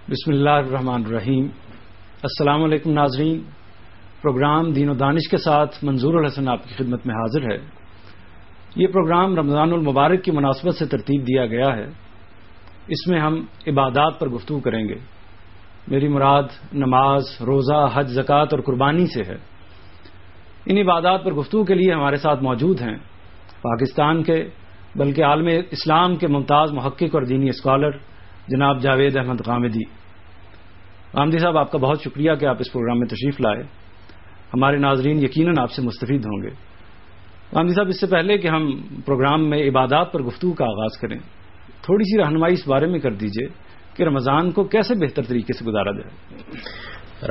بسم اللہ الرحمن الرحیم۔ السلام علیکم ناظرین، پروگرام دین و دانش کے ساتھ منظور الحسن آپ کی خدمت میں حاضر ہے۔ یہ پروگرام رمضان المبارک کی مناسبت سے ترتیب دیا گیا ہے۔ اس میں ہم عبادات پر گفتگو کریں گے۔ میری مراد نماز، روزہ، حج، زکوٰۃ اور قربانی سے ہے۔ ان عبادات پر گفتگو کے لیے ہمارے ساتھ موجود ہیں پاکستان کے بلکہ عالم اسلام کے ممتاز محقق اور دینی اسکالر جناب جاوید احمد غامدی۔ غامدی صاحب، آپ کا بہت شکریہ کہ آپ اس پروگرام میں تشریف لائے۔ ہمارے ناظرین یقیناً آپ سے مستفید ہوں گے۔ غامدی صاحب، اس سے پہلے کہ ہم پروگرام میں عبادات پر گفتگو کا آغاز کریں، تھوڑی سی رہنمائی اس بارے میں کر دیجئے کہ رمضان کو کیسے بہتر طریقے سے گزارا جائے۔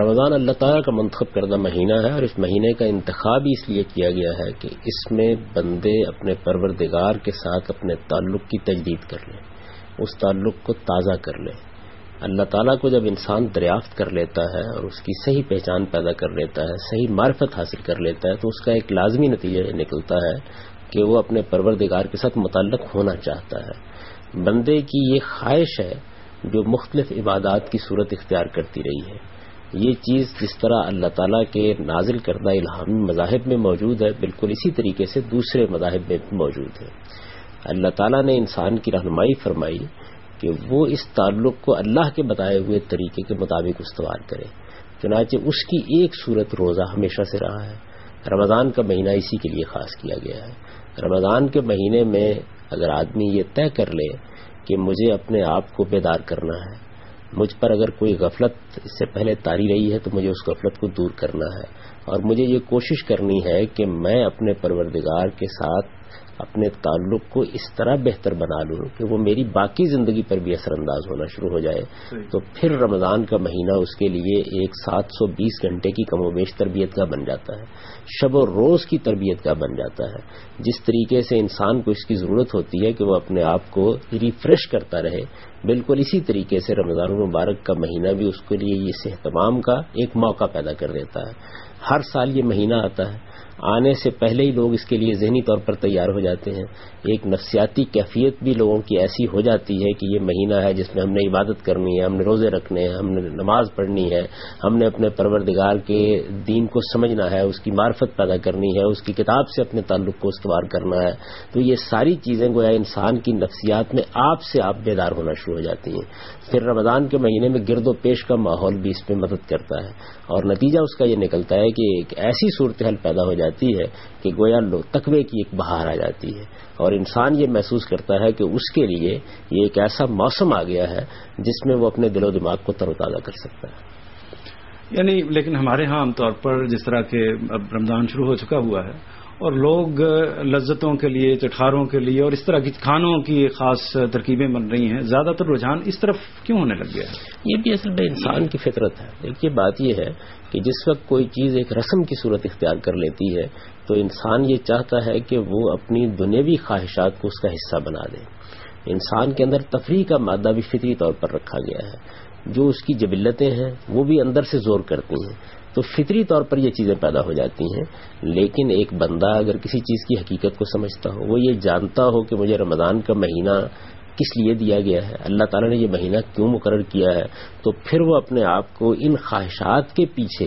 رمضان اللہ تعالیٰ کا منتخب کردہ مہینہ ہے، اور اس مہینے کا انتخاب اس لیے کیا گیا ہے کہ اس میں بندے اپنے پروردگار کے ساتھ اپنے تعلق کی تجدید کر لیں، اس تعلق کو تازہ کر لیں۔ اللہ تعالیٰ کو جب انسان دریافت کر لیتا ہے اور اس کی صحیح پہچان پیدا کر لیتا ہے، صحیح معرفت حاصل کر لیتا ہے، تو اس کا ایک لازمی نتیجہ یہ نکلتا ہے کہ وہ اپنے پروردگار کے ساتھ متعلق ہونا چاہتا ہے۔ بندے کی یہ خواہش ہے جو مختلف عبادات کی صورت اختیار کرتی رہی ہے۔ یہ چیز جس طرح اللہ تعالیٰ کے نازل کردہ الہامی مذاہب میں موجود ہے، بالکل اسی طریقے سے دوسرے مذاہب میں بھی موجود ہے۔ اللہ تعالیٰ نے انسان کی رہنمائی فرمائی کہ وہ اس تعلق کو اللہ کے بتائے ہوئے طریقے کے مطابق استوار کرے۔ چنانچہ اس کی ایک صورت روزہ ہمیشہ سے رہا ہے۔ رمضان کا مہینہ اسی کے لیے خاص کیا گیا ہے۔ رمضان کے مہینے میں اگر آدمی یہ طے کر لے کہ مجھے اپنے آپ کو بیدار کرنا ہے، مجھ پر اگر کوئی غفلت اس سے پہلے طاری رہی ہے تو مجھے اس غفلت کو دور کرنا ہے، اور مجھے یہ کوشش کرنی ہے کہ میں اپنے پروردگار کے ساتھ اپنے تعلق کو اس طرح بہتر بنا لوں کہ وہ میری باقی زندگی پر بھی اثر انداز ہونا شروع ہو جائے، تو پھر رمضان کا مہینہ اس کے لیے ایک 720 گھنٹے کی کم و بیش تربیت کا بن جاتا ہے، شب و روز کی تربیت کا بن جاتا ہے۔ جس طریقے سے انسان کو اس کی ضرورت ہوتی ہے کہ وہ اپنے آپ کو ریفریش کرتا رہے، بالکل اسی طریقے سے رمضان المبارک کا مہینہ بھی اس کے لیے اس اہتمام کا ایک موقع پیدا کر دیتا ہے۔ ہر سال یہ مہینہ آتا ہے، آنے سے پہلے ہی لوگ اس کے لیے ذہنی طور پر تیار ہو جاتے ہیں۔ ایک نفسیاتی کیفیت بھی لوگوں کی ایسی ہو جاتی ہے کہ یہ مہینہ ہے جس میں ہم نے عبادت کرنی ہے، ہم نے روزے رکھنے ہیں، ہم نے نماز پڑھنی ہے، ہم نے اپنے پروردگار کے دین کو سمجھنا ہے، اس کی معرفت پیدا کرنی ہے، اس کی کتاب سے اپنے تعلق کو استوار کرنا ہے۔ تو یہ ساری چیزیں گویا انسان کی نفسیات میں آپ سے آپ بیدار ہونا شروع ہو جاتی ہیں۔ پھر رمضان کے مہینے میں گرد و پیش کا ماحول بھی اس میں مدد کرتا ہے، اور نتیجہ اس کا یہ نکلتا ہے کہ ایک ایسی صورتحال پیدا ہو جاتی ہے کہ گویا تقوی کی ایک بہار آ جاتی ہے، اور انسان یہ محسوس کرتا ہے کہ اس کے لیے یہ ایک ایسا موسم آ گیا ہے جس میں وہ اپنے دل و دماغ کو تر و تازہ کر سکتا ہے۔ یعنی لیکن ہمارے ہاں عام طور پر جس طرح کہ اب رمضان شروع ہو چکا ہوا ہے اور لوگ لذتوں کے لیے، چٹخاروں کے لیے اور اس طرح کی کھانوں کی خاص ترکیبیں بن رہی ہیں، زیادہ تر رجحان اس طرف کیوں ہونے لگ گیا ہے؟ یہ بھی اصل میں انسان کی فطرت ہے۔ دیکھیے، بات یہ ہے کہ جس وقت کوئی چیز ایک رسم کی صورت اختیار کر لیتی ہے تو انسان یہ چاہتا ہے کہ وہ اپنی دنیاوی خواہشات کو اس کا حصہ بنا دے۔ انسان کے اندر تفریح کا مادہ بھی فطری طور پر رکھا گیا ہے، جو اس کی جبلتیں ہیں وہ بھی اندر سے زور کرتی ہیں، تو فطری طور پر یہ چیزیں پیدا ہو جاتی ہیں۔ لیکن ایک بندہ اگر کسی چیز کی حقیقت کو سمجھتا ہو، وہ یہ جانتا ہو کہ مجھے رمضان کا مہینہ کس لیے دیا گیا ہے، اللہ تعالیٰ نے یہ مہینہ کیوں مقرر کیا ہے، تو پھر وہ اپنے آپ کو ان خواہشات کے پیچھے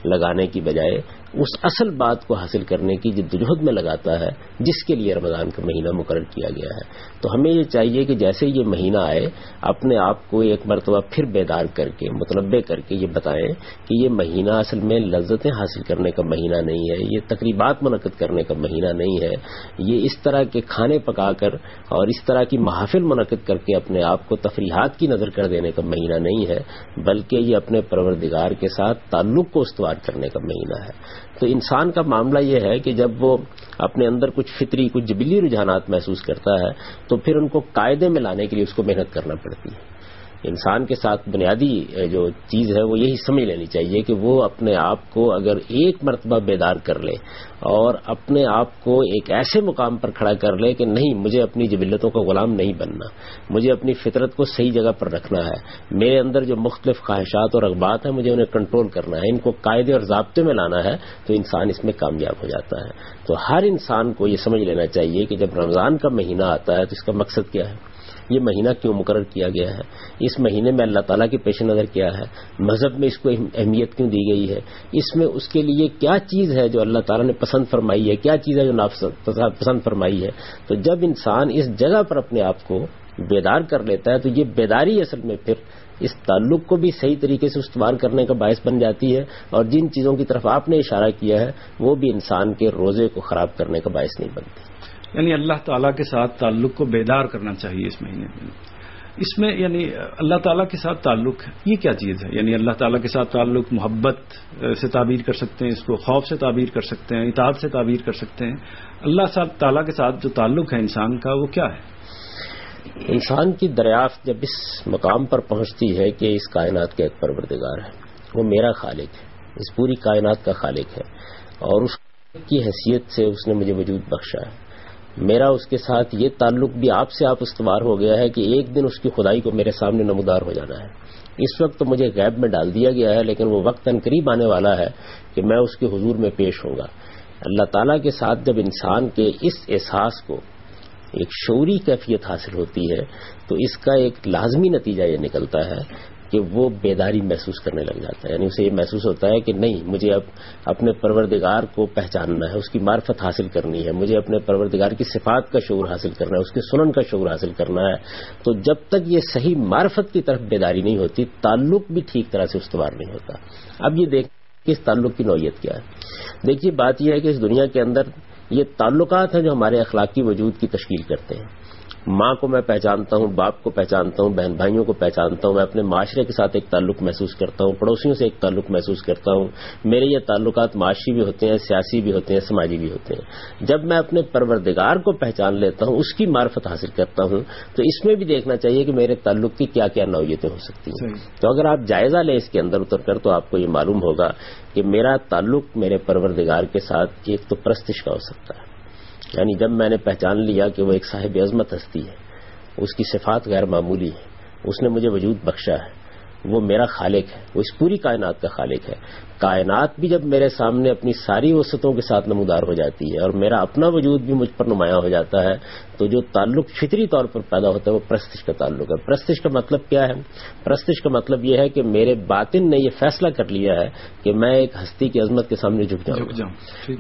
لگانے کی بجائے اس اصل بات کو حاصل کرنے کی جدوجہد میں لگاتا ہے جس کے لیے رمضان کا مہینہ مقرر کیا گیا ہے۔ تو ہمیں یہ چاہیے کہ جیسے یہ مہینہ آئے، اپنے آپ کو ایک مرتبہ پھر بیدار کر کے، متنبع کر کے یہ بتائیں کہ یہ مہینہ اصل میں لذتیں حاصل کرنے کا مہینہ نہیں ہے، یہ تقریبات منعقد کرنے کا مہینہ نہیں ہے، یہ اس طرح کے کھانے پکا کر اور اس طرح کی محافل منعقد کر کے اپنے آپ کو تفریحات کی نظر کر دینے کا مہینہ نہیں ہے، بلکہ یہ اپنے پروردگار کے ساتھ تعلق کو استوار کرنے کا مہینہ ہے۔ تو انسان کا معاملہ یہ ہے کہ جب وہ اپنے اندر کچھ فطری، کچھ جبلی رجحانات محسوس کرتا ہے تو پھر ان کو قاعدے میں لانے کے لیے اس کو محنت کرنا پڑتی ہے۔ انسان کے ساتھ بنیادی جو چیز ہے وہ یہی سمجھ لینی چاہیے کہ وہ اپنے آپ کو اگر ایک مرتبہ بیدار کر لے اور اپنے آپ کو ایک ایسے مقام پر کھڑا کر لے کہ نہیں، مجھے اپنی جبلتوں کا غلام نہیں بننا، مجھے اپنی فطرت کو صحیح جگہ پر رکھنا ہے، میرے اندر جو مختلف خواہشات اور رغبات ہیں مجھے انہیں کنٹرول کرنا ہے، ان کو قاعدے اور ضابطے میں لانا ہے، تو انسان اس میں کامیاب ہو جاتا ہے۔ تو ہر انسان کو یہ سمجھ لینا چاہیے کہ جب رمضان کا مہینہ آتا ہے تو اس کا مقصد کیا ہے۔ یہ مہینہ کیوں مقرر کیا گیا ہے، اس مہینے میں اللہ تعالیٰ کے پیش نظر کیا ہے، مذہب میں اس کو اہمیت کیوں دی گئی ہے، اس میں اس کے لیے کیا چیز ہے جو اللہ تعالیٰ نے پسند فرمائی ہے، کیا چیز ہے جو ناپسند فرمائی ہے. تو جب انسان اس جگہ پر اپنے آپ کو بیدار کر لیتا ہے تو یہ بیداری اصل میں پھر اس تعلق کو بھی صحیح طریقے سے استوار کرنے کا باعث بن جاتی ہے، اور جن چیزوں کی طرف آپ نے اشارہ کیا ہے وہ بھی انسان کے روزے کو خراب کرنے کا باعث نہیں بنتی. یعنی اللہ تعالیٰ کے ساتھ تعلق کو بیدار کرنا چاہیے اس مہینے میں. اس میں یعنی اللہ تعالیٰ کے ساتھ تعلق یہ کیا چیز ہے؟ یعنی اللہ تعالیٰ کے ساتھ تعلق محبت سے تعبیر کر سکتے ہیں، اس کو خوف سے تعبیر کر سکتے ہیں، اطاعت سے تعبیر کر سکتے ہیں. اللہ تعالیٰ کے ساتھ جو تعلق ہے انسان کا وہ کیا ہے؟ انسان کی دریافت جب اس مقام پر پہنچتی ہے کہ اس کائنات کا ایک پروردگار ہے، وہ میرا خالق ہے، اس پوری کائنات کا خالق ہے، اور اس کی حیثیت سے اس نے مجھے وجود بخشا ہے. میرا اس کے ساتھ یہ تعلق بھی آپ سے آپ استوار ہو گیا ہے کہ ایک دن اس کی خدائی کو میرے سامنے نمودار ہو جانا ہے. اس وقت تو مجھے غیب میں ڈال دیا گیا ہے، لیکن وہ وقت قریب آنے والا ہے کہ میں اس کے حضور میں پیش ہوں گا. اللہ تعالیٰ کے ساتھ جب انسان کے اس احساس کو ایک شعوری کیفیت حاصل ہوتی ہے تو اس کا ایک لازمی نتیجہ یہ نکلتا ہے کہ وہ بیداری محسوس کرنے لگ جاتا ہے. یعنی اسے یہ محسوس ہوتا ہے کہ نہیں، مجھے اب اپنے پروردگار کو پہچاننا ہے، اس کی معرفت حاصل کرنی ہے، مجھے اپنے پروردگار کی صفات کا شعور حاصل کرنا ہے، اس کے سنن کا شعور حاصل کرنا ہے. تو جب تک یہ صحیح معرفت کی طرف بیداری نہیں ہوتی، تعلق بھی ٹھیک طرح سے استوار نہیں ہوتا. اب یہ دیکھ کہ اس تعلق کی نوعیت کیا ہے. دیکھیے، بات یہ ہے کہ اس دنیا کے اندر یہ تعلقات ہیں جو ہمارے اخلاقی وجود کی تشکیل کرتے ہیں. ماں کو میں پہچانتا ہوں، باپ کو پہچانتا ہوں، بہن بھائیوں کو پہچانتا ہوں، میں اپنے معاشرے کے ساتھ ایک تعلق محسوس کرتا ہوں، پڑوسیوں سے ایک تعلق محسوس کرتا ہوں. میرے یہ تعلقات معاشی بھی ہوتے ہیں، سیاسی بھی ہوتے ہیں، سماجی بھی ہوتے ہیں. جب میں اپنے پروردگار کو پہچان لیتا ہوں، اس کی معرفت حاصل کرتا ہوں، تو اس میں بھی دیکھنا چاہیے کہ میرے تعلق کی کیا کیا نوعیتیں ہو سکتی ہیں. تو اگر آپ جائزہ لیں اس کے اندر اتر کر تو آپ کو یہ معلوم ہوگا کہ میرا تعلق میرے پروردگار کے ساتھ ایک تو پرستش کا ہو سکتا ہے. یعنی جب میں نے پہچان لیا کہ وہ ایک صاحب عظمت ہستی ہے، اس کی صفات غیر معمولی ہے، اس نے مجھے وجود بخشا ہے، وہ میرا خالق ہے، وہ اس پوری کائنات کا خالق ہے. کائنات بھی جب میرے سامنے اپنی ساری وسعتوں کے ساتھ نمودار ہو جاتی ہے اور میرا اپنا وجود بھی مجھ پر نمایاں ہو جاتا ہے، تو جو تعلق فطری طور پر پیدا ہوتا ہے وہ پرستش کا تعلق ہے. پرستش کا مطلب کیا ہے؟ پرستش کا مطلب یہ ہے کہ میرے باطن نے یہ فیصلہ کر لیا ہے کہ میں ایک ہستی کی عظمت کے سامنے جھک جاؤں.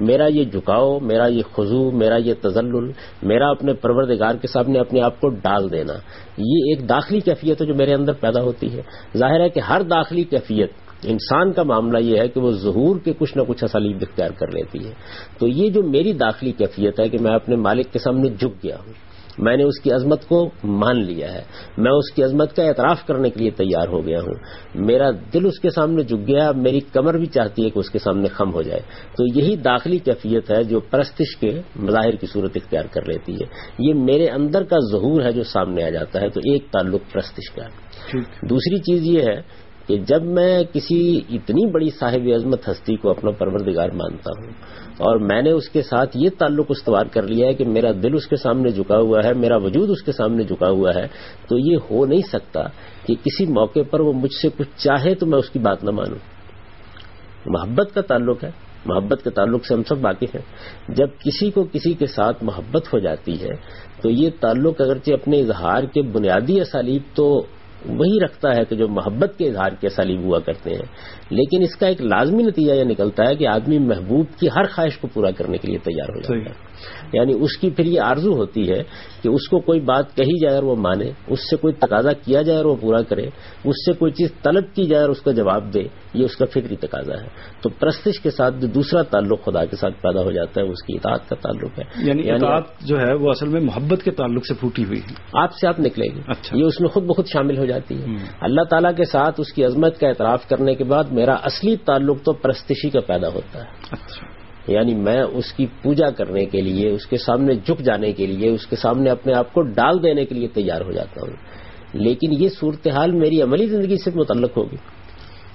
میرا یہ جھکاؤ، میرا یہ خضوع، میرا یہ تذلل، میرا اپنے پروردگار کے سامنے اپنے آپ کو ڈال دینا، یہ ایک داخلی کیفیت ہے جو میرے اندر پیدا ہوتی ہے. ظاہر ہے کہ ہر داخلی کیفیت انسان کا معاملہ یہ ہے کہ وہ ظہور کے کچھ نہ کچھ اسالیب اختیار کر لیتی ہے. تو یہ جو میری داخلی کیفیت ہے کہ میں اپنے مالک کے سامنے جھک گیا ہوں، میں نے اس کی عظمت کو مان لیا ہے، میں اس کی عظمت کا اعتراف کرنے کے لیے تیار ہو گیا ہوں، میرا دل اس کے سامنے جھک گیا، میری کمر بھی چاہتی ہے کہ اس کے سامنے خم ہو جائے. تو یہی داخلی کیفیت ہے جو پرستش کے مظاہر کی صورت اختیار کر لیتی ہے. یہ میرے اندر کا ظہور ہے جو سامنے آ جاتا ہے. تو ایک تعلق پرستش کا ہے. دوسری چیز یہ ہے کہ جب میں کسی اتنی بڑی صاحب عظمت ہستی کو اپنا پروردگار مانتا ہوں اور میں نے اس کے ساتھ یہ تعلق استوار کر لیا ہے کہ میرا دل اس کے سامنے جھکا ہوا ہے، میرا وجود اس کے سامنے جھکا ہوا ہے، تو یہ ہو نہیں سکتا کہ کسی موقع پر وہ مجھ سے کچھ چاہے تو میں اس کی بات نہ مانوں. محبت کا تعلق ہے، محبت کے تعلق سے ہم سب واقف ہیں. جب کسی کو کسی کے ساتھ محبت ہو جاتی ہے تو یہ تعلق اگرچہ اپنے اظہار کے بنیادی اسالیب تو وہی رکھتا ہے کہ جو محبت کے اظہار کے اسالیب ہوا کرتے ہیں، لیکن اس کا ایک لازمی نتیجہ یہ نکلتا ہے کہ آدمی محبوب کی ہر خواہش کو پورا کرنے کے لیے تیار ہو جاتا ہے. یعنی اس کی پھر یہ آرزو ہوتی ہے کہ اس کو کوئی بات کہی جائے اور وہ مانے، اس سے کوئی تقاضا کیا جائے اور وہ پورا کرے، اس سے کوئی چیز طلب کی جائے اور اس کا جواب دے، یہ اس کا فطری تقاضا ہے. تو پرستش کے ساتھ جو دوسرا تعلق خدا کے ساتھ پیدا ہو جاتا ہے وہ اس کی اطاعت کا تعلق ہے. یعنی اطاعت جو ہے وہ اصل میں محبت کے تعلق سے پھوٹی ہوئی ہے، آپ سے آپ نکلے گی. یہ اس میں خود بخود شامل ہو جاتی ہے. اللہ تعالیٰ کے ساتھ اس کی عظمت کا اعتراف کرنے کے بعد میرا اصلی تعلق تو پرستشی کا پیدا ہوتا ہے. یعنی میں اس کی پوجا کرنے کے لیے، اس کے سامنے جھک جانے کے لیے، اس کے سامنے اپنے آپ کو ڈال دینے کے لیے تیار ہو جاتا ہوں. لیکن یہ صورتحال میری عملی زندگی سے متعلق ہوگی.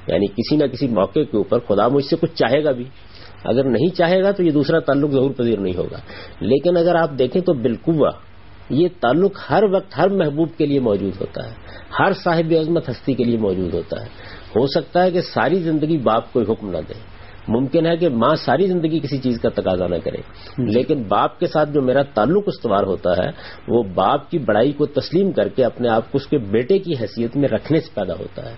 یعنی کسی نہ کسی موقع کے اوپر خدا مجھ سے کچھ چاہے گا بھی، اگر نہیں چاہے گا تو یہ دوسرا تعلق ظہور پذیر نہیں ہوگا. لیکن اگر آپ دیکھیں تو بالقوہ یہ تعلق ہر وقت ہر محبوب کے لیے موجود ہوتا ہے، ہر صاحب عظمت ہستی کے لیے موجود ہوتا ہے. ہو سکتا ہے کہ ساری زندگی باپ کوئی حکم نہ دے، ممکن ہے کہ ماں ساری زندگی کسی چیز کا تقاضا نہ کرے، لیکن باپ کے ساتھ جو میرا تعلق استوار ہوتا ہے وہ باپ کی بڑائی کو تسلیم کر کے اپنے آپ کو اس کے بیٹے کی حیثیت میں رکھنے سے پیدا ہوتا ہے۔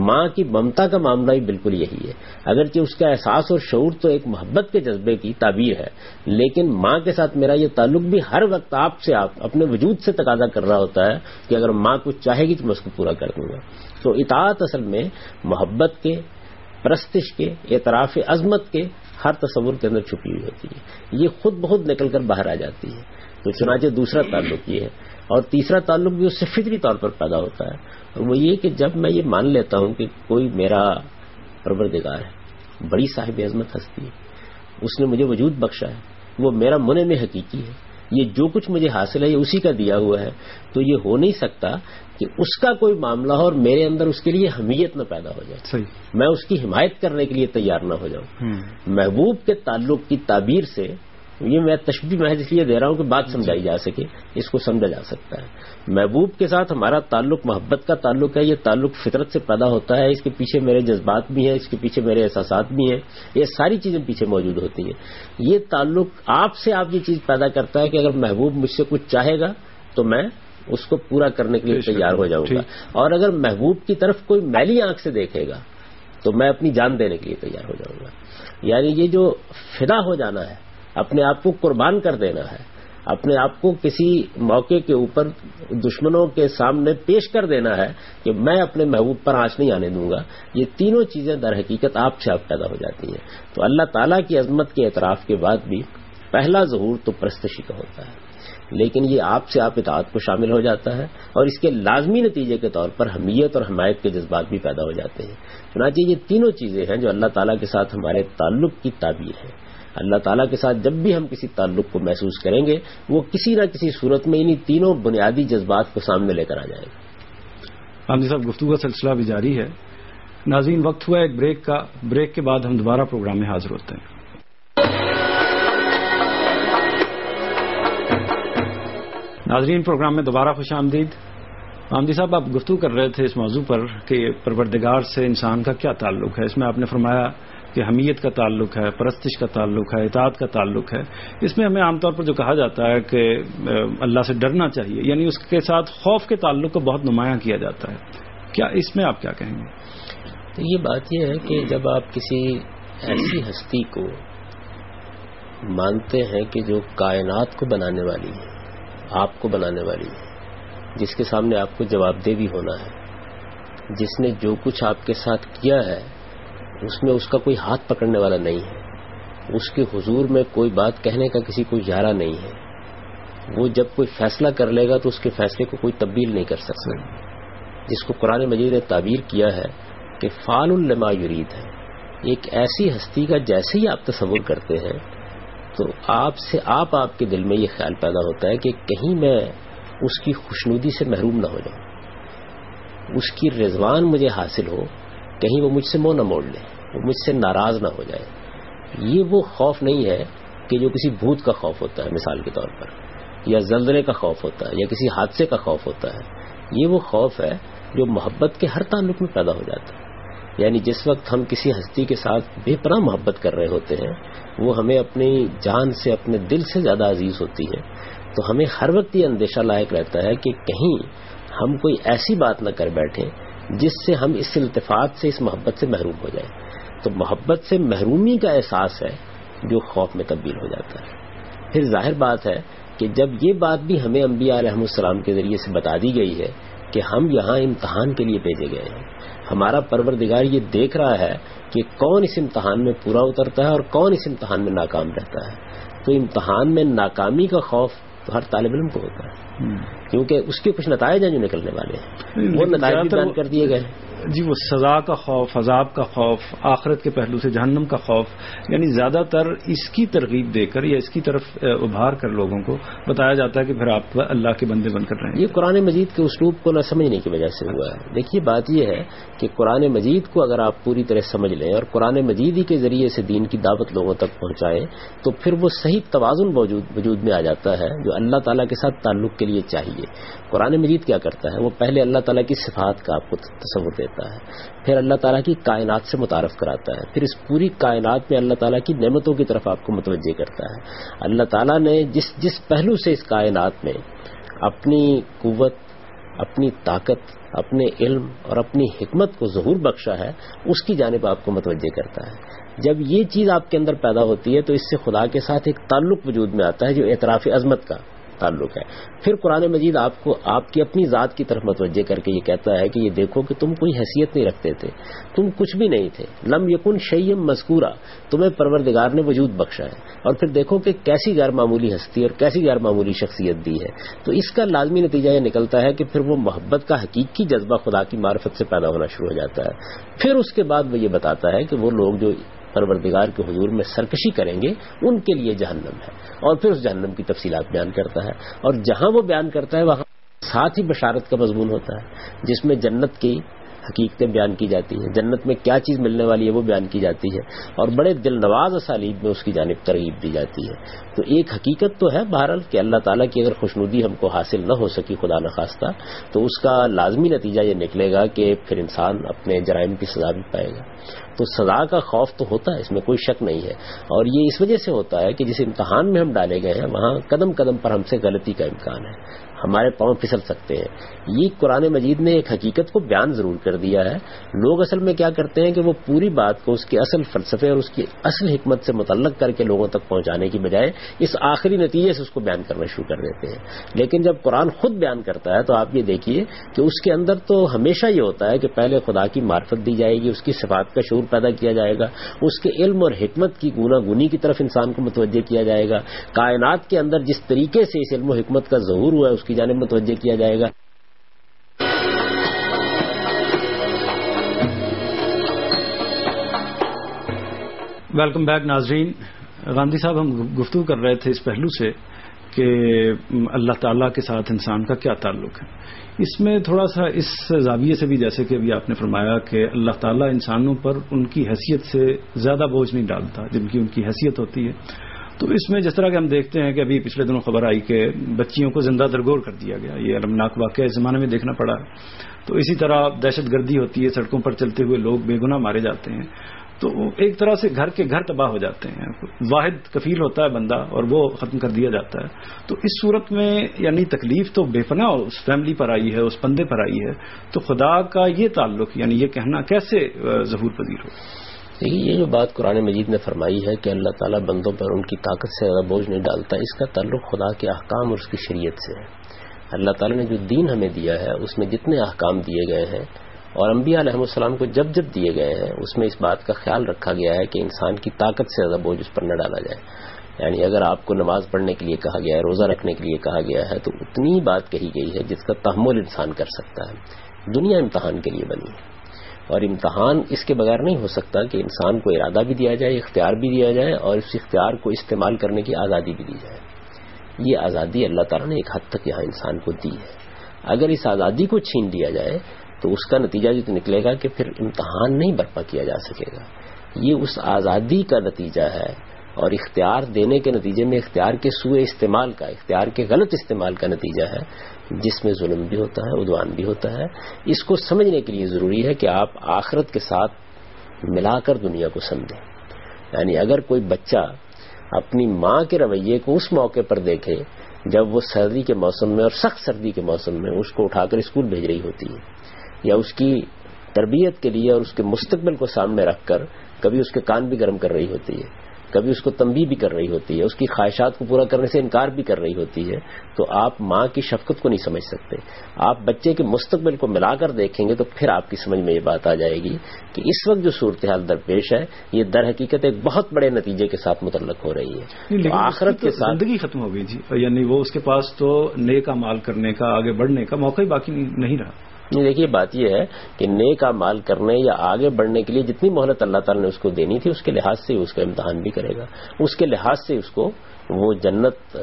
ماں کی ممتا کا معاملہ بھی بالکل یہی ہے، اگرچہ اس کا احساس اور شعور تو ایک محبت کے جذبے کی تعبیر ہے، لیکن ماں کے ساتھ میرا یہ تعلق بھی ہر وقت آپ سے اپنے وجود سے تقاضا کر رہا ہوتا ہے کہ اگر ماں کچھ چاہے گی تو میں اس کو پورا کر دوں گا۔ تو اطاعت اصل میں محبت کے، پرستش کے، اعتراف عظمت کے ہر تصور کے اندر چھپی ہوئی ہوتی ہے، یہ خود بخود نکل کر باہر آ جاتی ہے۔ تو چنانچہ دوسرا تعلق یہ ہے، اور تیسرا تعلق بھی اس سے فطری طور پر پیدا ہوتا ہے، اور وہ یہ کہ جب میں یہ مان لیتا ہوں کہ کوئی میرا پروردگار ہے، بڑی صاحب عظمت ہستی ہے، اس نے مجھے وجود بخشا ہے، وہ میرا منعم حقیقی ہے، یہ جو کچھ مجھے حاصل ہے یہ اسی کا دیا ہوا ہے، تو یہ ہو نہیں سکتا کہ اس کا کوئی معاملہ ہو اور میرے اندر اس کے لیے حمیت نہ پیدا ہو جائے، صحیح، میں اس کی حمایت کرنے کے لیے تیار نہ ہو جاؤں۔ محبوب کے تعلق کی تعبیر سے، یہ میں تشبیہ محض اس لیے دے رہا ہوں کہ بات سمجھائی جا سکے، اس کو سمجھا جا سکتا ہے۔ محبوب کے ساتھ ہمارا تعلق محبت کا تعلق ہے، یہ تعلق فطرت سے پیدا ہوتا ہے، اس کے پیچھے میرے جذبات بھی ہیں، اس کے پیچھے میرے احساسات بھی ہیں، یہ ساری چیزیں پیچھے موجود ہوتی ہیں۔ یہ تعلق آپ سے آپ یہ چیز پیدا کرتا ہے کہ اگر محبوب مجھ سے کچھ چاہے گا تو میں اس کو پورا کرنے کے لیے تیار ہو جاؤں گا، اور اگر محبوب کی طرف کوئی میلی آنکھ سے دیکھے گا تو میں اپنی جان دینے کے لیے تیار ہو جاؤں گا۔ یعنی یہ جو فدا ہو جانا ہے، اپنے آپ کو قربان کر دینا ہے، اپنے آپ کو کسی موقع کے اوپر دشمنوں کے سامنے پیش کر دینا ہے کہ میں اپنے محبوب پر آنچ نہیں آنے دوں گا، یہ تینوں چیزیں در حقیقت آپ سے آپ پیدا ہو جاتی ہیں۔ تو اللہ تعالیٰ کی عظمت کے اعتراف کے بعد بھی پہلا ظہور تو پرستشی کا ہوتا ہے، لیکن یہ آپ سے آپ اطاعت کو شامل ہو جاتا ہے، اور اس کے لازمی نتیجے کے طور پر حمیت اور حمایت کے جذبات بھی پیدا ہو جاتے ہیں۔ چنانچہ یہ تینوں چیزیں ہیں جو اللہ تعالیٰ کے ساتھ ہمارے تعلق کی تعبیر ہے۔ اللہ تعالیٰ کے ساتھ جب بھی ہم کسی تعلق کو محسوس کریں گے وہ کسی نہ کسی صورت میں انہی تینوں بنیادی جذبات کو سامنے لے کر آ جائے گا۔ حامد صاحب، گفتگو کا سلسلہ بھی جاری ہے۔ ناظرین، وقت ہوا ایک بریک کا، بریک کے بعد ہم دوبارہ پروگرام میں حاضر ہوتے ہیں۔ ناظرین، پروگرام میں دوبارہ خوش آمدید۔ حامد صاحب، آپ گفتگو کر رہے تھے اس موضوع پر کہ پروردگار سے انسان کا کیا تعلق ہے۔ اس میں آپ نے فرمایا کہ حمیت کا تعلق ہے، پرستش کا تعلق ہے، اطاعت کا تعلق ہے۔ اس میں ہمیں عام طور پر جو کہا جاتا ہے کہ اللہ سے ڈرنا چاہیے، یعنی اس کے ساتھ خوف کے تعلق کو بہت نمایاں کیا جاتا ہے، کیا اس میں آپ کیا کہیں گے؟ تو یہ بات یہ ہے کہ جب آپ کسی ایسی ہستی کو مانتے ہیں کہ جو کائنات کو بنانے والی ہے، آپ کو بنانے والی ہے، جس کے سامنے آپ کو جواب دہ بھی ہونا ہے، جس نے جو کچھ آپ کے ساتھ کیا ہے اس میں اس کا کوئی ہاتھ پکڑنے والا نہیں ہے، اس کے حضور میں کوئی بات کہنے کا کسی کو اجارہ نہیں ہے، وہ جب کوئی فیصلہ کر لے گا تو اس کے فیصلے کو کوئی تبدیل نہیں کر سکتا، جس کو قرآن مجید نے تعبیر کیا ہے کہ فعال لما یرید ہے۔ ایک ایسی ہستی کا جیسے ہی آپ تصور کرتے ہیں تو آپ کے دل میں یہ خیال پیدا ہوتا ہے کہ کہیں میں اس کی خوشنودی سے محروم نہ ہو جاؤں، اس کی رضوان مجھے حاصل ہو، کہیں وہ مجھ سے منہ نہ موڑ لے، وہ مجھ سے ناراض نہ ہو جائے۔ یہ وہ خوف نہیں ہے کہ جو کسی بھوت کا خوف ہوتا ہے مثال کے طور پر، یا زلزلے کا خوف ہوتا ہے، یا کسی حادثے کا خوف ہوتا ہے۔ یہ وہ خوف ہے جو محبت کے ہر تعلق میں پیدا ہو جاتا ہے۔ یعنی جس وقت ہم کسی ہستی کے ساتھ بے پناہ محبت کر رہے ہوتے ہیں، وہ ہمیں اپنی جان سے، اپنے دل سے زیادہ عزیز ہوتی ہے، تو ہمیں ہر وقت یہ اندیشہ لاحق رہتا ہے کہ کہیں ہم کوئی ایسی بات نہ کر بیٹھیں جس سے ہم اس التفات سے، اس محبت سے محروم ہو جائیں۔ تو محبت سے محرومی کا احساس ہے جو خوف میں تبدیل ہو جاتا ہے۔ پھر ظاہر بات ہے کہ جب یہ بات بھی ہمیں انبیاء علیہ السلام کے ذریعے سے بتا دی گئی ہے کہ ہم یہاں امتحان کے لیے بھیجے گئے ہیں، ہمارا پروردگار یہ دیکھ رہا ہے کہ کون اس امتحان میں پورا اترتا ہے اور کون اس امتحان میں ناکام رہتا ہے، تو امتحان میں ناکامی کا خوف تو ہر طالب علم کو ہوتا ہے، کیونکہ اس کے کچھ نتائج ہیں جو نکلنے والے ہیں، وہ نتائج بھی بیان کر دیے گئے۔ جی، وہ سزا کا خوف، عذاب کا خوف، آخرت کے پہلو سے جہنم کا خوف، یعنی زیادہ تر اس کی ترغیب دے کر یا اس کی طرف ابھار کر لوگوں کو بتایا جاتا ہے کہ پھر آپ اللہ کے بندے بن کر رہے ہیں۔ یہ قرآن مجید کے اسلوب کو نہ سمجھنے کی وجہ سے ہوا ہے۔ دیکھیے، بات یہ ہے کہ قرآن مجید کو اگر آپ پوری طرح سمجھ لیں اور قرآن مجید ہی کے ذریعے سے دین کی دعوت لوگوں تک پہنچائیں تو پھر وہ صحیح توازن وجود میں آ جاتا ہے جو اللہ تعالیٰ کے ساتھ تعلق کے لیے چاہیے۔ قرآن مجید کیا کرتا ہے؟ وہ پہلے اللہ تعالیٰ کی صفات کا آپ کو تصور دیتا کرتا ہے، پھر اللہ تعالیٰ کی کائنات سے متعارف کراتا ہے، پھر اس پوری کائنات میں اللہ تعالیٰ کی نعمتوں کی طرف آپ کو متوجہ کرتا ہے۔ اللہ تعالیٰ نے جس پہلو سے اس کائنات میں اپنی قوت، اپنی طاقت، اپنے علم اور اپنی حکمت کو ظہور بخشا ہے، اس کی جانب آپ کو متوجہ کرتا ہے۔ جب یہ چیز آپ کے اندر پیدا ہوتی ہے تو اس سے خدا کے ساتھ ایک تعلق وجود میں آتا ہے جو اعتراف عظمت کا تعلق ہے۔ پھر قرآن مجید آپ کو آپ کی اپنی ذات کی طرف متوجہ کر کے یہ کہتا ہے کہ یہ دیکھو کہ تم کوئی حیثیت نہیں رکھتے تھے، تم کچھ بھی نہیں تھے، لم یکن شیئا مذکورا، تمہیں پروردگار نے وجود بخشا ہے، اور پھر دیکھو کہ کیسی غیر معمولی ہستی اور کیسی غیر معمولی شخصیت دی ہے۔ تو اس کا لازمی نتیجہ یہ نکلتا ہے کہ پھر وہ محبت کا حقیقی جذبہ خدا کی معرفت سے پیدا ہونا شروع ہو جاتا ہے۔ پھر اس کے بعد وہ یہ بتاتا ہے کہ وہ لوگ جو پروردگار کے حضور میں سرکشی کریں گے ان کے لیے جہنم ہے، اور پھر اس جہنم کی تفصیلات بیان کرتا ہے، اور جہاں وہ بیان کرتا ہے وہاں ساتھ ہی بشارت کا مضمون ہوتا ہے جس میں جنت کی حقیقتیں بیان کی جاتی ہیں، جنت میں کیا چیز ملنے والی ہے وہ بیان کی جاتی ہے، اور بڑے دل نواز اسالیب میں اس کی جانب ترغیب دی جاتی ہے۔ تو ایک حقیقت تو ہے بہرحال کہ اللہ تعالیٰ کی اگر خوشنودی ہم کو حاصل نہ ہو سکی خدا نخواستہ تو اس کا لازمی نتیجہ یہ نکلے گا کہ پھر انسان اپنے جرائم کی سزا بھی پائے گا۔ تو سزا کا خوف تو ہوتا ہے، اس میں کوئی شک نہیں ہے، اور یہ اس وجہ سے ہوتا ہے کہ جس امتحان میں ہم ڈالے گئے ہیں وہاں قدم قدم پر ہم سے غلطی کا امکان ہے، ہمارے پاؤں پھسل سکتے ہیں۔ یہ قرآن مجید نے ایک حقیقت کو بیان ضرور کر دیا ہے۔ لوگ اصل میں کیا کرتے ہیں کہ وہ پوری بات کو اس کے اصل فلسفے اور اس کی اصل حکمت سے متعلق کر کے لوگوں تک پہنچانے کی بجائے اس آخری نتیجے سے اس کو بیان کرنا شروع کر دیتے ہیں۔ لیکن جب قرآن خود بیان کرتا ہے تو آپ یہ دیکھیے کہ اس کے اندر تو ہمیشہ یہ ہوتا ہے کہ پہلے خدا کی معرفت دی جائے گی، اس کی صفات کا شعور پیدا کیا جائے گا، اس کے علم اور حکمت کی گونا گونی کی طرف انسان کو متوجہ کیا جائے گا، کائنات کے اندر جس طریقے سے اس علم و حکمت کا ظہور ہوا ہے اس کی جانب متوجہ کیا جائے گا۔ ویلکم بیک ناظرین، گاندھی صاحب ہم گفتگو کر رہے تھے اس پہلو سے کہ اللہ تعالیٰ کے ساتھ انسان کا کیا تعلق ہے۔ اس میں تھوڑا سا اس زاویے سے بھی جیسے کہ ابھی آپ نے فرمایا کہ اللہ تعالیٰ انسانوں پر ان کی حیثیت سے زیادہ بوجھ نہیں ڈالتا جن کی ان کی حیثیت ہوتی ہے، تو اس میں جس طرح کہ ہم دیکھتے ہیں کہ ابھی پچھلے دنوں خبر آئی کہ بچیوں کو زندہ درگور کر دیا گیا، یہ المناک واقعہ اس زمانے میں دیکھنا پڑا، تو اسی طرح دہشت گردی ہوتی ہے، سڑکوں پر چلتے ہوئے لوگ بے گناہ مارے جاتے ہیں، تو ایک طرح سے گھر کے گھر تباہ ہو جاتے ہیں، واحد کفیل ہوتا ہے بندہ اور وہ ختم کر دیا جاتا ہے۔ تو اس صورت میں یعنی تکلیف تو بے پناہ اس فیملی پر آئی ہے، اس بندے پر آئی ہے، تو خدا کا یہ تعلق یعنی یہ کہنا کیسے ظہور پذیر ہو؟ دیکھیے، یہ جو بات قرآن مجید نے فرمائی ہے کہ اللہ تعالیٰ بندوں پر ان کی طاقت سے زیادہ بوجھ نہیں ڈالتا، اس کا تعلق خدا کے احکام اور اس کی شریعت سے ہے۔ اللہ تعالیٰ نے جو دین ہمیں دیا ہے اس میں جتنے احکام دیے گئے ہیں اور انبیاء علیہ السلام کو جب جب دیے گئے ہیں اس میں اس بات کا خیال رکھا گیا ہے کہ انسان کی طاقت سے زیادہ بوجھ اس پر نہ ڈالا جائے۔ یعنی اگر آپ کو نماز پڑھنے کے لیے کہا گیا ہے، روزہ رکھنے کے لیے کہا گیا ہے، تو اتنی بات کہی گئی ہے جس کا تحمل انسان کر سکتا ہے۔ دنیا امتحان کے لیے بنی ہے، اور امتحان اس کے بغیر نہیں ہو سکتا کہ انسان کو ارادہ بھی دیا جائے، اختیار بھی دیا جائے، اور اس اختیار کو استعمال کرنے کی آزادی بھی دی جائے۔ یہ آزادی اللہ تعالیٰ نے ایک حد تک یہاں انسان کو دی ہے۔ اگر اس آزادی کو چھین دیا جائے تو اس کا نتیجہ یہ نکلے گا کہ پھر امتحان نہیں برپا کیا جا سکے گا۔ یہ اس آزادی کا نتیجہ ہے، اور اختیار دینے کے نتیجے میں اختیار کے سوء استعمال کا، اختیار کے غلط استعمال کا نتیجہ ہے، جس میں ظلم بھی ہوتا ہے، عدوان بھی ہوتا ہے۔ اس کو سمجھنے کے لیے ضروری ہے کہ آپ آخرت کے ساتھ ملا کر دنیا کو سمجھیں۔ یعنی اگر کوئی بچہ اپنی ماں کے رویے کو اس موقع پر دیکھے جب وہ سردی کے موسم میں اور سخت سردی کے موسم میں اس کو اٹھا کر اسکول بھیج رہی ہوتی ہے، یا اس کی تربیت کے لیے اور اس کے مستقبل کو سامنے رکھ کر کبھی اس کے کان بھی گرم کر رہی ہوتی ہے، کبھی اس کو تنبیہ بھی کر رہی ہوتی ہے، اس کی خواہشات کو پورا کرنے سے انکار بھی کر رہی ہوتی ہے، تو آپ ماں کی شفقت کو نہیں سمجھ سکتے۔ آپ بچے کے مستقبل کو ملا کر دیکھیں گے تو پھر آپ کی سمجھ میں یہ بات آ جائے گی کہ اس وقت جو صورتحال درپیش ہے یہ در حقیقت ایک بہت بڑے نتیجے کے ساتھ متعلق ہو رہی ہے۔ آخرت کے ساتھ زندگی ختم ہو گئی جی، یعنی وہ اس کے پاس تو نیک اعمال کرنے کا، آگے بڑھنے کا موقع ہی باقی نہیں رہا۔ دیکھیے، بات یہ ہے کہ نیک اعمال کرنے یا آگے بڑھنے کے لیے جتنی مہلت اللہ تعالیٰ نے اس کو دینی تھی اس کے لحاظ سے اس کا امتحان بھی کرے گا، اس کے لحاظ سے اس کو وہ جنت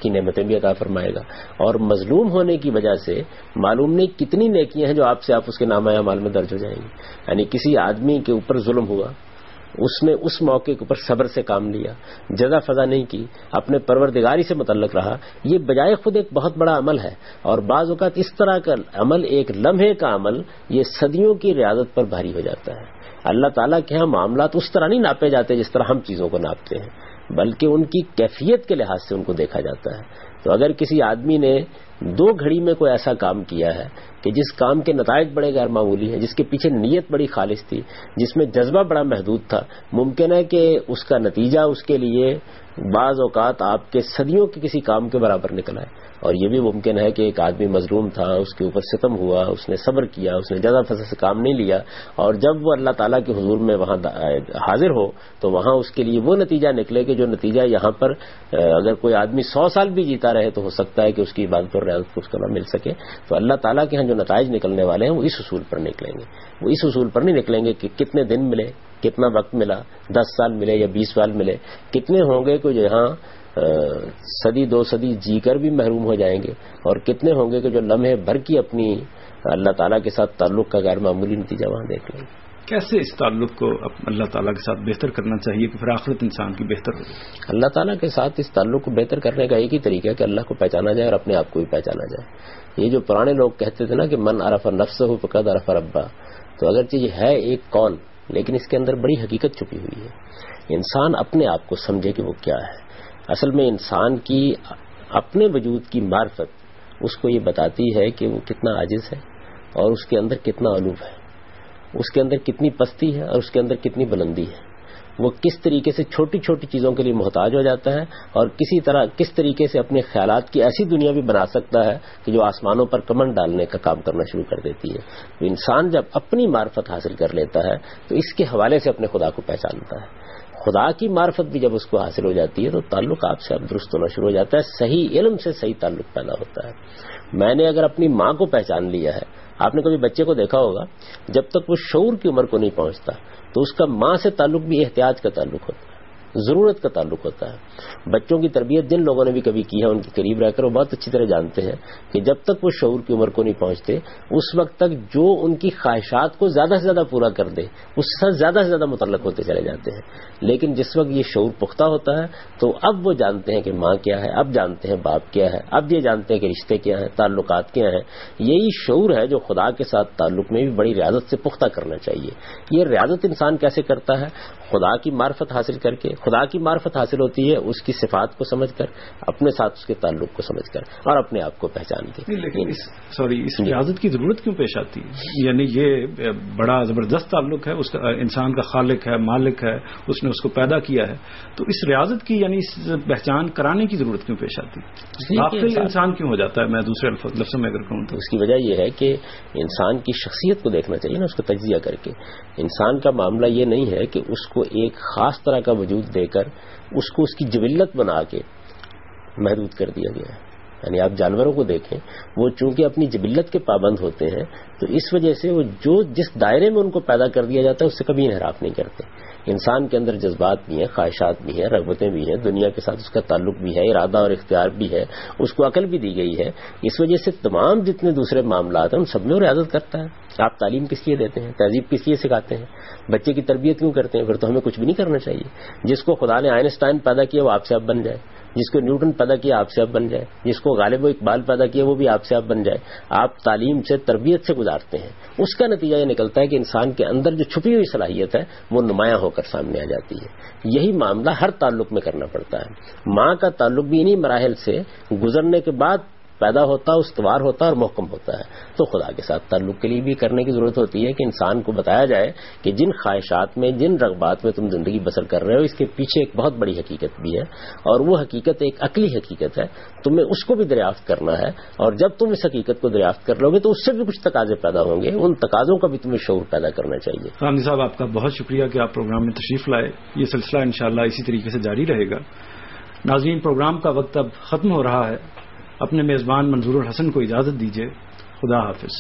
کی نعمتیں بھی عطا فرمائے گا۔ اور مظلوم ہونے کی وجہ سے معلوم نہیں کتنی نیکیاں ہیں جو آپ سے اس کے نامہ اعمال میں درج ہو جائیں گی۔ یعنی کسی آدمی کے اوپر ظلم ہوا اس نے اس موقع کے اوپر صبر سے کام لیا، جزا فضا نہیں کی، اپنے پروردگاری سے متعلق رہا، یہ بجائے خود ایک بہت بڑا عمل ہے. اور بعض اوقات اس طرح کا عمل، ایک لمحے کا عمل، یہ صدیوں کی ریاضت پر بھاری ہو جاتا ہے. اللہ تعالیٰ کے ہاں معاملات اس طرح نہیں ناپے جاتے جس طرح ہم چیزوں کو ناپتے ہیں، بلکہ ان کی کیفیت کے لحاظ سے ان کو دیکھا جاتا ہے. تو اگر کسی آدمی نے 2 گھڑی میں کوئی ایسا کام کیا ہے کہ جس کام کے نتائج بڑے غیر معمولی ہیں، جس کے پیچھے نیت بڑی خالص تھی، جس میں جذبہ بڑا محدود تھا، ممکن ہے کہ اس کا نتیجہ اس کے لیے بعض اوقات آپ کے صدیوں کے کسی کام کے برابر نکل آئے. اور یہ بھی ممکن ہے کہ ایک آدمی مظلوم تھا، اس کے اوپر ستم ہوا، اس نے صبر کیا، اس نے جزا فضا سے کام نہیں لیا، اور جب وہ اللہ تعالیٰ کے حضور میں وہاں حاضر ہو تو وہاں اس کے لیے وہ نتیجہ نکلے کہ جو نتیجہ یہاں پر اگر کوئی آدمی 100 سال بھی جیتا رہے تو ہو سکتا ہے کہ اس کی عبادت اور ریاضت کو اس کا نہ مل سکے. تو اللہ تعالیٰ کے ہاں جو نتائج نکلنے والے ہیں وہ اس اصول پر نکلیں گے. وہ اس اصول پر نہیں نکلیں گے کہ کتنے دن ملے، کتنا وقت ملا، 10 سال ملے یا 20 سال ملے. کتنے ہوں گے کہ یہاں صدی 2 صدی جی کر بھی محروم ہو جائیں گے، اور کتنے ہوں گے کہ جو لمحے بھر کی اپنی اللہ تعالیٰ کے ساتھ تعلق کا غیر معمولی نتیجہ وہاں دیکھ لیں گے. کیسے اس تعلق کو اللہ تعالیٰ کے ساتھ بہتر کرنا چاہیے کہ پھر آخرت انسان کی بہتر ہو؟ اللہ تعالیٰ کے ساتھ اس تعلق کو بہتر کرنے کا ایک ہی طریقہ ہے کہ اللہ کو پہچانا جائے اور اپنے آپ کو بھی پہچانا جائے. یہ جو پرانے لوگ کہتے تھے نا کہ من عرف نفسہ فقد عرف ربہ، تو اگرچہ یہ ہے ایک کون، لیکن اس کے اندر بڑی حقیقت چھپی ہوئی ہے. انسان اپنے آپ کو سمجھے کہ وہ کیا ہے. اصل میں انسان کی اپنے وجود کی معرفت اس کو یہ بتاتی ہے کہ وہ کتنا عاجز ہے اور اس کے اندر کتنا علو ہے، اس کے اندر کتنی پستی ہے اور اس کے اندر کتنی بلندی ہے. وہ کس طریقے سے چھوٹی چھوٹی چیزوں کے لیے محتاج ہو جاتا ہے اور کس طریقے سے اپنے خیالات کی ایسی دنیا بھی بنا سکتا ہے کہ جو آسمانوں پر کمند ڈالنے کا کام کرنا شروع کر دیتی ہے. تو انسان جب اپنی معرفت حاصل کر لیتا ہے تو اس کے حوالے سے اپنے خدا کو پہچانتا ہے. خدا کی معرفت بھی جب اس کو حاصل ہو جاتی ہے تو تعلق آپ سے اب درست ہونا شروع ہو جاتا ہے. صحیح علم سے صحیح تعلق پیدا ہوتا ہے. میں نے اگر اپنی ماں کو پہچان لیا ہے، آپ نے کبھی بچے کو دیکھا ہوگا جب تک وہ شعور کی عمر کو نہیں پہنچتا تو اس کا ماں سے تعلق بھی احتیاج کا تعلق ہوتا ہے، ضرورت کا تعلق ہوتا ہے. بچوں کی تربیت جن لوگوں نے بھی کبھی کی ہے ان کے قریب رہ کر وہ بہت اچھی طرح جانتے ہیں کہ جب تک وہ شعور کی عمر کو نہیں پہنچتے اس وقت تک جو ان کی خواہشات کو زیادہ سے زیادہ پورا کر دے اس سے زیادہ متعلق ہوتے چلے جاتے ہیں. لیکن جس وقت یہ شعور پختہ ہوتا ہے تو اب وہ جانتے ہیں کہ ماں کیا ہے، اب جانتے ہیں باپ کیا ہے، اب یہ جانتے ہیں کہ رشتے کیا ہیں، تعلقات کیا ہیں. یہی شعور ہے جو خدا کے ساتھ تعلق میں بھی بڑی ریاضت سے پختہ کرنا چاہیے. یہ ریاضت انسان کیسے کرتا ہے؟ خدا کی معرفت حاصل کر کے. خدا کی معرفت حاصل ہوتی ہے اس کی صفات کو سمجھ کر، اپنے ساتھ اس کے تعلق کو سمجھ کر اور اپنے آپ کو پہچان کے. لیکن اس ریاضت کی ضرورت کیوں پیش آتی ہے؟ یعنی یہ بڑا زبردست تعلق ہے، اس کا انسان کا خالق ہے، مالک ہے، اس نے اس کو پیدا کیا ہے، تو اس ریاضت کی یعنی اس پہچان کرانے کی ضرورت کیوں پیش آتی ہے؟ غافل انسان کیوں ہو جاتا ہے؟ میں دوسرے لفظوں میں اگر کہوں تو اس کی وجہ یہ ہے کہ انسان کی شخصیت کو دیکھنا چاہیے نا، اس کو تجزیہ کر کے. انسان کا معاملہ یہ نہیں ہے کہ اس کو ایک خاص طرح کا وجود دے کر اس کو اس کی جبلت بنا کے محدود کر دیا گیا ہے. یعنی آپ جانوروں کو دیکھیں، وہ چونکہ اپنی جبلت کے پابند ہوتے ہیں تو اس وجہ سے وہ جس دائرے میں ان کو پیدا کر دیا جاتا ہے اس سے کبھی انحراف نہیں کرتے. انسان کے اندر جذبات بھی ہیں، خواہشات بھی ہیں، رغبتیں بھی ہیں، دنیا کے ساتھ اس کا تعلق بھی ہے، ارادہ اور اختیار بھی ہے، اس کو عقل بھی دی گئی ہے. اس وجہ سے تمام جتنے دوسرے معاملات ہیں ان سب میں وہ ریاضت کرتا ہے. آپ تعلیم کس لیے دیتے ہیں؟ تہذیب کس لیے سکھاتے ہیں؟ بچے کی تربیت کیوں کرتے ہیں؟ پھر تو ہمیں کچھ بھی نہیں کرنا چاہیے. جس کو خدا نے آئنسٹائن پیدا کیا وہ آپ سے اب بن جائے، جس کو نیوٹن پیدا کیا آپ سے اب بن جائے، جس کو غالب و اقبال پیدا کیا وہ بھی آپ سے اب بن جائے. آپ تعلیم سے، تربیت سے گزارتے ہیں، اس کا نتیجہ یہ نکلتا ہے کہ انسان کے اندر جو چھپی ہوئی صلاحیت ہے وہ نمایاں ہو کر سامنے آ جاتی ہے. یہی معاملہ ہر تعلق میں کرنا پڑتا ہے. ماں کا تعلق بھی انہی مراحل سے گزرنے کے بعد پیدا ہوتا، استوار ہوتا اور محکم ہوتا ہے. تو خدا کے ساتھ تعلق کے لیے بھی کرنے کی ضرورت ہوتی ہے کہ انسان کو بتایا جائے کہ جن خواہشات میں، جن رغبات میں تم زندگی بسر کر رہے ہو اس کے پیچھے ایک بہت بڑی حقیقت بھی ہے، اور وہ حقیقت ایک عقلی حقیقت ہے. تمہیں اس کو بھی دریافت کرنا ہے، اور جب تم اس حقیقت کو دریافت کر لو گے تو اس سے بھی کچھ تقاضے پیدا ہوں گے. ان تقاضوں کا بھی تمہیں شعور پیدا کرنا چاہیے. رامدی صاحب، آپ کا بہت شکریہ کہ آپ پروگرام میں تشریف لائے. یہ سلسلہ انشاءاللہ اسی طریقے سے جاری رہے گا. ناظرین، پروگرام کا وقت اب ختم ہو رہا ہے. اپنے میزبان منظور الحسن کو اجازت دیجیے. خدا حافظ.